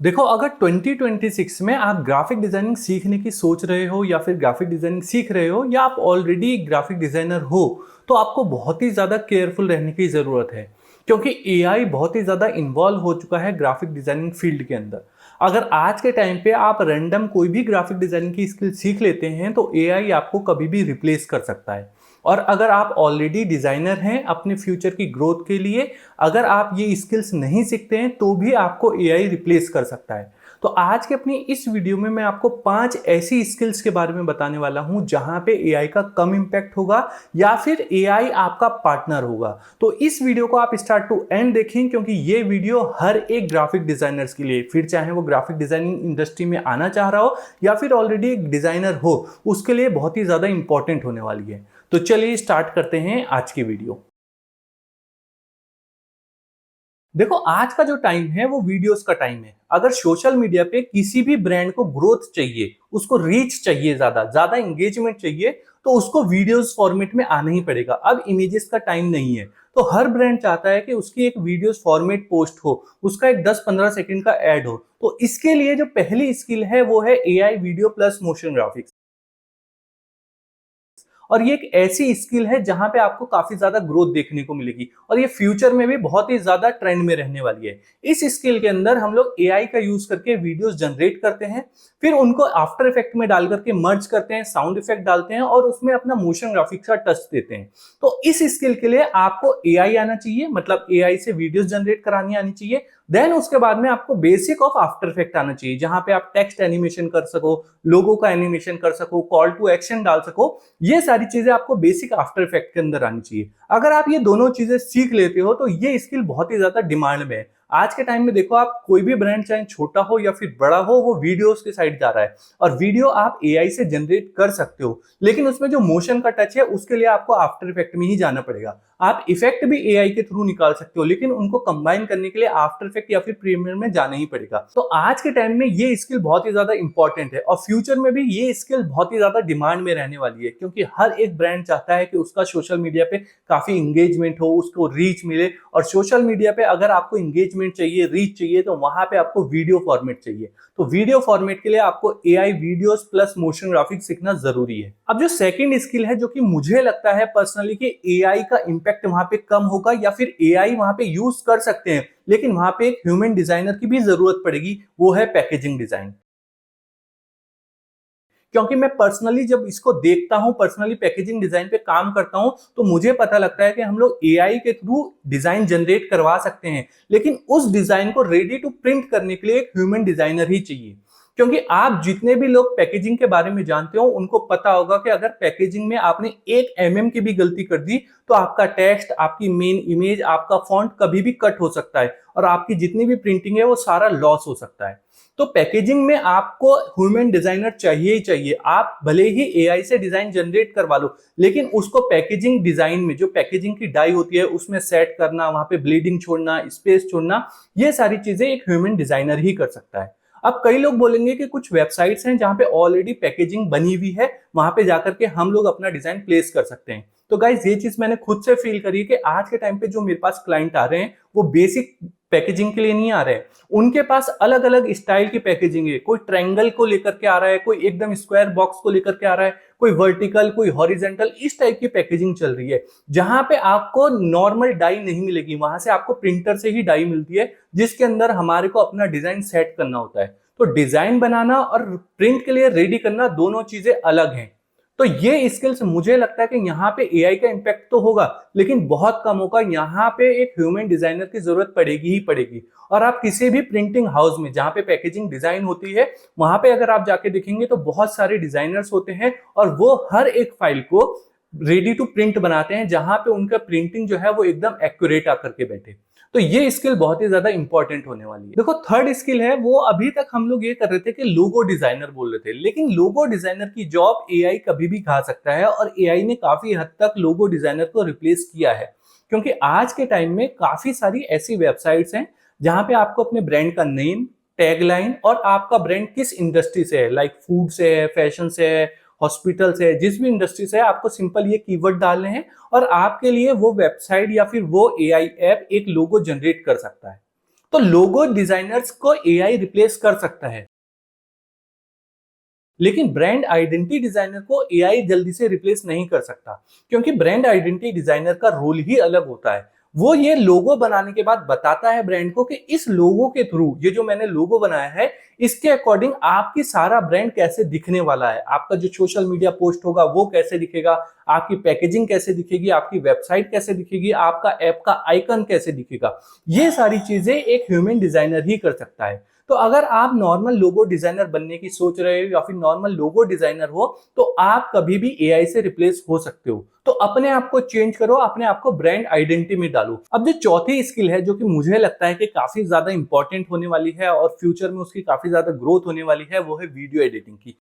देखो, अगर 2026 में आप ग्राफिक डिजाइनिंग सीखने की सोच रहे हो या फिर ग्राफिक डिजाइनिंग सीख रहे हो या आप ऑलरेडी ग्राफिक डिजाइनर हो, तो आपको बहुत ही ज़्यादा केयरफुल रहने की ज़रूरत है। क्योंकि एआई बहुत ही ज़्यादा इन्वॉल्व हो चुका है ग्राफिक डिजाइनिंग फील्ड के अंदर। अगर आज के टाइम पे आप रैंडम कोई भी ग्राफिक डिजाइनिंग की स्किल सीख लेते हैं तो एआई आपको कभी भी रिप्लेस कर सकता है। और अगर आप ऑलरेडी डिजाइनर हैं अपने फ्यूचर की ग्रोथ के लिए, अगर आप ये स्किल्स नहीं सीखते हैं तो भी आपको एआई रिप्लेस कर सकता है। तो आज के अपनी इस वीडियो में मैं आपको 5 ऐसी स्किल्स के बारे में बताने वाला हूं जहां पे एआई का कम इंपैक्ट होगा या फिर एआई आपका पार्टनर होगा। तो इस वीडियो को आप स्टार्ट टू एंड देखें, क्योंकि ये वीडियो हर एक ग्राफिक डिजाइनर्स के लिए, फिर चाहे वो ग्राफिक डिजाइनिंग इंडस्ट्री में आना चाह रहा हो या फिर ऑलरेडी एक डिजाइनर हो, उसके लिए बहुत ही ज्यादा इंपॉर्टेंट होने वाली है। तो चलिए स्टार्ट करते हैं आज की वीडियो। देखो, आज का जो टाइम है वो वीडियोस का टाइम है। अगर सोशल मीडिया पे किसी भी ब्रांड को ग्रोथ चाहिए, उसको रीच चाहिए, ज्यादा ज्यादा एंगेजमेंट चाहिए, तो उसको वीडियोस फॉर्मेट में आना ही पड़ेगा। अब इमेजेस का टाइम नहीं है। तो हर ब्रांड चाहता है कि उसकी एक वीडियोस फॉर्मेट पोस्ट हो, उसका एक 10-15 सेकंड का एड हो। तो इसके लिए जो पहली स्किल है वो है AI video plus motion graphics. और ये एक ऐसी स्किल है जहां पे आपको काफी ज्यादा ग्रोथ देखने को मिलेगी और ये फ्यूचर में भी बहुत ही ज्यादा ट्रेंड में रहने वाली है। इस स्किल के अंदर हम लोग एआई का यूज करके वीडियोस जनरेट करते हैं, फिर उनको आफ्टर इफेक्ट में डाल करके मर्ज करते हैं, साउंड इफेक्ट डालते हैं और उसमें अपना मोशन ग्राफिक्स का टच देते हैं। तो इस स्किल के लिए आपको एआई आना चाहिए, मतलब एआई से वीडियोस जनरेट करानी आनी चाहिए। देन उसके बाद में आपको बेसिक ऑफ आफ्टर इफेक्ट आना चाहिए, जहां पे आप टेक्स्ट एनिमेशन कर सको, लोगो का एनिमेशन कर सको, कॉल टू एक्शन डाल सको। ये सारी चीजें आपको बेसिक आफ्टर इफेक्ट के अंदर आनी चाहिए। अगर आप ये दोनों चीजें सीख लेते हो तो ये स्किल बहुत ही ज्यादा डिमांड में है। आज के टाइम में देखो, आप कोई भी ब्रांड चाहे छोटा हो या फिर बड़ा हो, वो वीडियोस के साइड जा रहा है। और वीडियो आप एआई से जनरेट कर सकते हो, लेकिन उसमें जो मोशन का टच है उसके लिए आपको आफ्टर इफेक्ट में ही जाना पड़ेगा। आप इफेक्ट भी एआई के थ्रू निकाल सकते हो, लेकिन उनको कंबाइन करने के लिए आफ्टर इफेक्ट या फिर प्रीमियर में जाना ही पड़ेगा। तो आज के टाइम में ये स्किल बहुत ही ज्यादा इंपॉर्टेंट है और फ्यूचर में भी ये स्किल बहुत ही ज्यादा डिमांड में रहने वाली है, क्योंकि हर एक ब्रांड चाहता है कि उसका सोशल मीडिया पे काफी इंगेजमेंट हो, उसको रीच मिले। और सोशल मीडिया पे अगर आपको इंगेजमेंट चाहिए, रीच चाहिए, तो वहां पे आपको वीडियो फॉर्मेट चाहिए। तो वीडियो फॉर्मेट के लिए आपको AI videos plus motion graphics सीखना जरूरी है। अब जो सेकंड स्किल है, जो कि मुझे लगता है पर्सनली कि एआई का इंपैक्ट वहां पे कम होगा या फिर एआई वहां पे यूज कर सकते हैं, लेकिन वहां पे एक ह्यूमन डिजाइनर की भी जरूरत पड़ेगी, वो है पैकेजिंग डिजाइन। क्योंकि मैं पर्सनली जब इसको देखता हूं, पर्सनली पैकेजिंग डिजाइन पे काम करता हूं, तो मुझे पता लगता है कि हम लोग एआई के थ्रू डिजाइन जनरेट करवा सकते हैं, लेकिन उस डिजाइन को रेडी टू प्रिंट करने के लिए एक ह्यूमन डिजाइनर ही चाहिए। क्योंकि आप जितने भी लोग पैकेजिंग के बारे में जानते हो, उनको पता होगा कि अगर पैकेजिंग में आपने 1 mm की भी गलती कर दी तो आपका टेक्स्ट, आपकी मेन इमेज, आपका फॉन्ट कभी भी कट हो सकता है और आपकी जितनी भी प्रिंटिंग है वो सारा लॉस हो सकता है। तो पैकेजिंग में आपको ह्यूमन डिजाइनर चाहिए ही चाहिए। आप भले ही एआई से डिजाइन जनरेट करवा लो, लेकिन उसको पैकेजिंग डिजाइन में, जो पैकेजिंग की डाई होती है उसमें सेट करना, वहां पे ब्लीडिंग छोड़ना, स्पेस छोड़ना, ये सारी चीजें एक ह्यूमन डिजाइनर ही कर सकता है। अब कई लोग बोलेंगे कि कुछ वेबसाइट्स हैं जहां पे ऑलरेडी पैकेजिंग बनी हुई है, वहां पे जाकर के हम लोग अपना डिजाइन प्लेस कर सकते हैं। तो गाइज, ये चीज मैंने खुद से फील करी कि आज के टाइम पे जो मेरे पास क्लाइंट आ रहे हैं वो बेसिक पैकेजिंग के लिए नहीं आ रहे हैं। उनके पास अलग अलग स्टाइल की पैकेजिंग है। कोई ट्रायंगल को लेकर के आ रहा है, कोई एकदम स्क्वायर बॉक्स को लेकर के आ रहा है, कोई वर्टिकल, कोई हॉरिजेंटल, इस टाइप की पैकेजिंग चल रही है, जहां पे आपको नॉर्मल डाई नहीं मिलेगी, वहां से आपको प्रिंटर से ही डाई मिलती है, जिसके अंदर हमारे को अपना डिजाइन सेट करना होता है। तो डिजाइन बनाना और प्रिंट के लिए रेडी करना दोनों चीजें अलग हैं। तो ये स्किल्स मुझे लगता है कि यहाँ पे एआई का इंपैक्ट तो होगा, लेकिन बहुत कम होगा। यहाँ पे एक ह्यूमन डिजाइनर की जरूरत पड़ेगी ही पड़ेगी। और आप किसी भी प्रिंटिंग हाउस में जहाँ पे पैकेजिंग डिजाइन होती है, वहां पे अगर आप जाके देखेंगे तो बहुत सारे डिजाइनर्स होते हैं और वो हर एक फाइल को रेडी टू प्रिंट बनाते हैं, जहां पे उनका प्रिंटिंग जो है वो एकदम एक्यूरेट आकर के बैठे। तो ये स्किल बहुत ही ज्यादा इंपॉर्टेंट होने वाली है। देखो, थर्ड स्किल है, वो अभी तक हम लोग ये कर रहे थे कि लोगो डिजाइनर बोल रहे थे, लेकिन लोगो डिजाइनर की जॉब एआई कभी भी खा सकता है और एआई ने काफी हद तक लोगो डिजाइनर को रिप्लेस किया है। क्योंकि आज के टाइम में काफी सारी ऐसी वेबसाइट्स हैं जहां पे आपको अपने ब्रांड का नेम, टैगलाइन और आपका ब्रांड किस इंडस्ट्री से है, लाइक फूड से है, फैशन से है, हॉस्पिटल से है, जिस भी इंडस्ट्री से है, आपको सिंपल ये कीवर्ड डालने हैं और आपके लिए वो वेबसाइट या फिर वो एआई ऐप एक लोगो जनरेट कर सकता है। तो लोगो डिजाइनर्स को एआई रिप्लेस कर सकता है, लेकिन ब्रांड आइडेंटिटी डिजाइनर को एआई जल्दी से रिप्लेस नहीं कर सकता, क्योंकि ब्रांड आइडेंटिटी डिजाइनर का रोल ही अलग होता है। वो ये लोगो बनाने के बाद बताता है ब्रांड को कि इस लोगो के थ्रू, ये जो मैंने लोगो बनाया है, इसके अकॉर्डिंग आपकी सारा ब्रांड कैसे दिखने वाला है, आपका जो सोशल मीडिया पोस्ट होगा वो कैसे दिखेगा, आपकी पैकेजिंग कैसे दिखेगी, आपकी वेबसाइट कैसे दिखेगी, आपका ऐप का आइकन कैसे दिखेगा। ये सारी चीजें एक ह्यूमन डिजाइनर ही कर सकता है। तो अगर आप नॉर्मल लोगो डिजाइनर बनने की सोच रहे हो या फिर नॉर्मल लोगो डिजाइनर हो, तो आप कभी भी एआई से रिप्लेस हो सकते हो। तो अपने आप को चेंज करो, अपने आप को ब्रांड आइडेंटिटी में डालो। अब जो चौथी स्किल है, जो कि मुझे लगता है कि काफी ज्यादा इंपॉर्टेंट होने वाली है और फ्यूचर में उसकी काफी ज्यादा ग्रोथ होने वाली है, वो है वीडियो एडिटिंग की।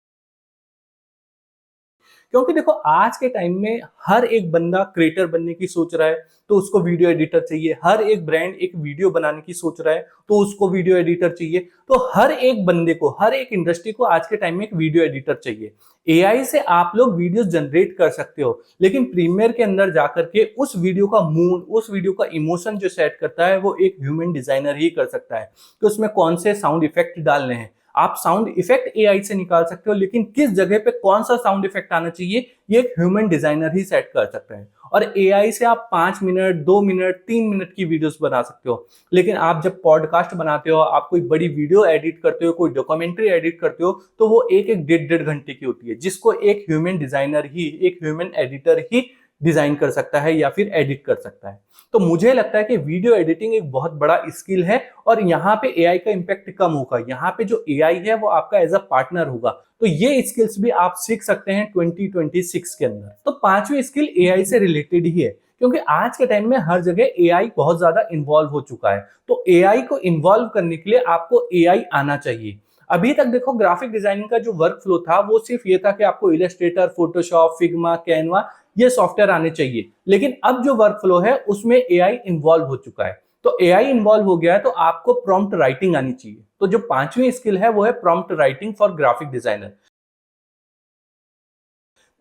क्योंकि देखो आज के टाइम में हर एक बंदा क्रिएटर बनने की सोच रहा है, तो उसको वीडियो एडिटर चाहिए। हर एक ब्रांड एक वीडियो बनाने की सोच रहा है, तो उसको वीडियो एडिटर चाहिए। तो हर एक बंदे को, हर एक इंडस्ट्री को आज के टाइम में एक वीडियो एडिटर चाहिए। एआई से आप लोग वीडियो जनरेट कर सकते हो, लेकिन प्रीमियर के अंदर जाकर के उस वीडियो का मूड, उस वीडियो का इमोशन जो सेट करता है, वो एक ह्यूमन डिजाइनर ही कर सकता है। तो उसमें कौन से साउंड इफेक्ट डालने हैं, आप साउंड इफेक्ट एआई से निकाल सकते हो, लेकिन किस जगह पे कौन सा साउंड इफेक्ट आना चाहिए, ये एक ह्यूमन डिजाइनर ही सेट कर सकता है। और एआई से आप 5 मिनट, 2 मिनट, 3 मिनट की वीडियोस बना सकते हो। लेकिन आप जब पॉडकास्ट बनाते हो, आप कोई बड़ी वीडियो एडिट करते हो, कोई डॉक्यूमेंट्री एडिट करते हो, तो वो एक एक डेढ़ घंटे की होती है, जिसको एक ह्यूमन डिजाइनर ही, एक ह्यूमन एडिटर ही डिजाइन कर सकता है या फिर एडिट कर सकता है। तो मुझे लगता है कि वीडियो एडिटिंग एक बहुत बड़ा स्किल है और यहाँ पे एआई का इंपैक्ट कम होगा। यहाँ पे जो एआई है वो आपका एज अ पार्टनर होगा। तो ये स्किल्स भी आप सीख सकते हैं 2026 के अंदर। तो पांचवी स्किल एआई से रिलेटेड ही है, क्योंकि आज के टाइम में हर जगह एआई बहुत ज्यादा इन्वॉल्व हो चुका है। तो एआई को इन्वॉल्व करने के लिए आपको एआई आना चाहिए। अभी तक देखो ग्राफिक डिजाइनिंग का जो वर्क फ्लो था वो सिर्फ ये था कि आपको इलस्ट्रेटर, फोटोशॉप, फिग्मा, कैनवा ये सॉफ्टवेयर आने चाहिए। लेकिन अब जो वर्क फ्लो है उसमें एआई इन्वॉल्व हो चुका है। तो एआई इन्वॉल्व हो गया है, तो आपको प्रॉम्प्ट राइटिंग आनी चाहिए। तो जो पांचवी स्किल है वो है prompt writing for graphic designer.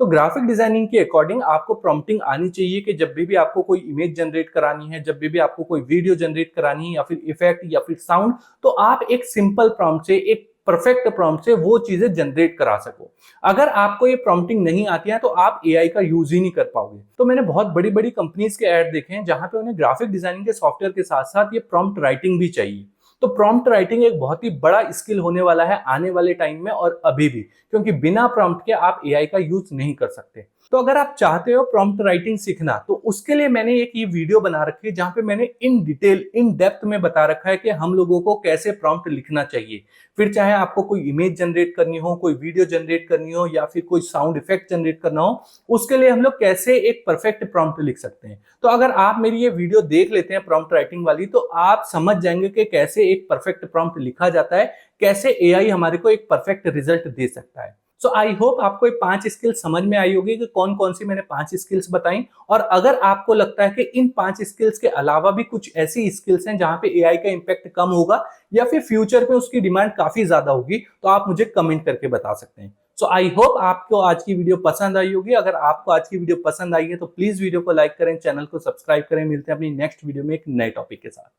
तो ग्राफिक डिजाइनिंग के अकॉर्डिंग आपको प्रॉम्प्टिंग आनी चाहिए कि जब भी आपको कोई इमेज जनरेट करानी है, जब भी आपको कोई वीडियो जनरेट करानी है या फिर इफेक्ट या फिर साउंड, तो आप एक सिंपल प्रॉम्प्ट से, एक परफेक्ट प्रॉम्प्ट से वो चीजें जनरेट करा सको। अगर आपको ये प्रॉम्प्टिंग नहीं आती है तो आप एआई का यूज ही नहीं कर पाओगे। तो मैंने बहुत बड़ी बड़ी कंपनीज के ऐड देखे हैं जहां पे उन्हें ग्राफिक डिजाइनिंग के सॉफ्टवेयर के साथ साथ ये प्रॉम्प्ट राइटिंग भी चाहिए। तो प्रॉम्प्ट राइटिंग एक बहुत ही बड़ा स्किल होने वाला है आने वाले टाइम में और अभी भी, क्योंकि बिना प्रॉम्प्ट के आप एआई का यूज नहीं कर सकते। तो अगर आप चाहते हो प्रॉम्प्ट राइटिंग सीखना, तो उसके लिए मैंने एक ये वीडियो बना रखी है जहां पे मैंने इन डिटेल, इन डेप्थ में बता रखा है कि हम लोगों को कैसे प्रॉम्प्ट लिखना चाहिए। फिर चाहे आपको कोई इमेज जनरेट करनी हो, कोई वीडियो जनरेट करनी हो या फिर कोई साउंड इफेक्ट जनरेट करना हो, उसके लिए हम लोग कैसे एक परफेक्ट प्रॉम्प्ट लिख सकते हैं। तो अगर आप मेरी ये वीडियो देख लेते हैं प्रॉम्प्ट राइटिंग वाली, तो आप समझ जाएंगे कि कैसे एक परफेक्ट प्रॉम्प्ट लिखा जाता है, कैसे एआई हमारे को एक परफेक्ट रिजल्ट दे सकता है। सो आई होप आपको ये 5 स्किल्स समझ में आई होगी कि कौन कौन सी मैंने 5 स्किल्स बताई। और अगर आपको लगता है कि इन 5 स्किल्स के अलावा भी कुछ ऐसी स्किल्स हैं जहां पे एआई का इंपैक्ट कम होगा या फिर फ्यूचर में उसकी डिमांड काफी ज्यादा होगी, तो आप मुझे कमेंट करके बता सकते हैं। सो आई होप आपको आज की वीडियो पसंद आई होगी। अगर आपको आज की वीडियो पसंद आई है तो प्लीज वीडियो को लाइक करें, चैनल को सब्सक्राइब करें। मिलते हैं अपनी नेक्स्ट वीडियो में एक नए टॉपिक के साथ।